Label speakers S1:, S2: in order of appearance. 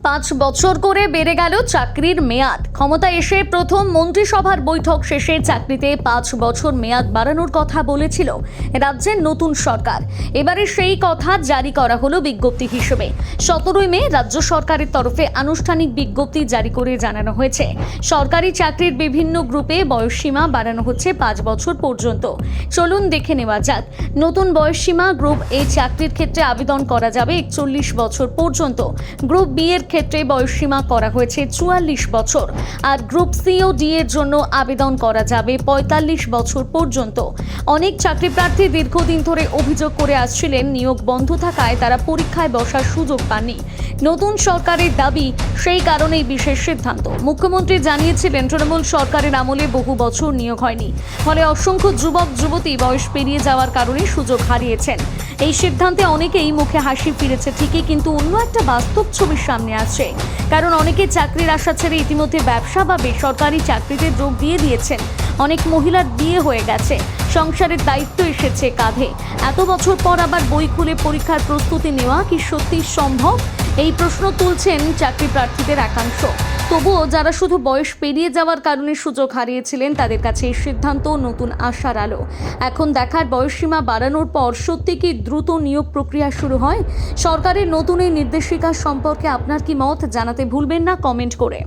S1: 5 বছর করে বেড়ে গেল চাকরির মেয়াদ। ক্ষমতায় এসে প্রথম মন্ত্রিসভার বৈঠক শেষে চাকরিতে 5 বছর মেয়াদ বাড়ানোর কথা বলেছিল রাজ্যের নতুন সরকার। এবারে সেই কথা জারি করা হলো বিজ্ঞপ্তি হিসেবে। 17 মে রাজ্য সরকারের তরফে আনুষ্ঠানিক বিজ্ঞপ্তি জারি করে জানানো হয়েছে, সরকারি চাকরির বিভিন্ন গ্রুপে বয়সসীমা বাড়ানো হচ্ছে 5 বছর পর্যন্ত। চলুন দেখে নেওয়া যাক। নতুন বয়সসীমা গ্রুপ এ চাকরির ক্ষেত্রে আবেদন করা যাবে 41 বছর পর্যন্ত। গ্রুপ বি এর ক্ষেত্রে বয়সসীমা করা হয়েছে 44 বছর, আর গ্রুপ সি ও ডি এর জন্য আবেদন করা যাবে 45 বছর পর্যন্ত। অনেক চাকরি প্রার্থী দীর্ঘদিন ধরে অভিযোগ করে আসছিলেন নিয়োগ বন্ধ থাকায় তারা পরীক্ষায় বসার সুযোগ পাননি। নতুন সরকারের দাবি সেই কারণেই বিশেষ সিদ্ধান্ত। মুখ্যমন্ত্রী জানিয়েছিলেন তৃণমূল সরকারের আমলে বহু বছর নিয়োগ হয়নি, ফলে অসংখ্য যুবক যুবতী বয়স পেরিয়ে যাওয়ার কারণে সুযোগ হারিয়েছেন। এই সিদ্ধান্তে অনেকেই মুখে হাসি ফিরেছে ঠিকই, কিন্তু অন্য একটা বাস্তব ছবির সামনে আসছে। কারণ অনেকে চাকরির আশা ছেড়ে ইতিমধ্যে ব্যবসা বা বেসরকারি চাকরিতে যোগ দিয়ে দিয়েছেন। অনেক মহিলার বিয়ে হয়ে গেছে, সংসারের দায়িত্ব এসেছে কাঁধে। এত বছর পর আবার বই খুলে পরীক্ষার প্রস্তুতি নেওয়া কি সত্যি সম্ভব? এই প্রশ্ন তুলছেন চাকরি প্রার্থীদের একাংশ। তবুও যারা শুধু বয়স পেরিয়ে যাওয়ার কারণে সুযোগ হারিয়েছিলেন তাদের কাছে এই সিদ্ধান্ত নতুন আশার আলো। এখন দেখার বয়সসীমা বাড়ানোর পর সত্যি কি দ্রুত নিয়োগ প্রক্রিয়া শুরু হয়? সরকারের নতুন এই নির্দেশিকা সম্পর্কে আপনার কি মত জানাতে ভুলবেন না কমেন্ট করে।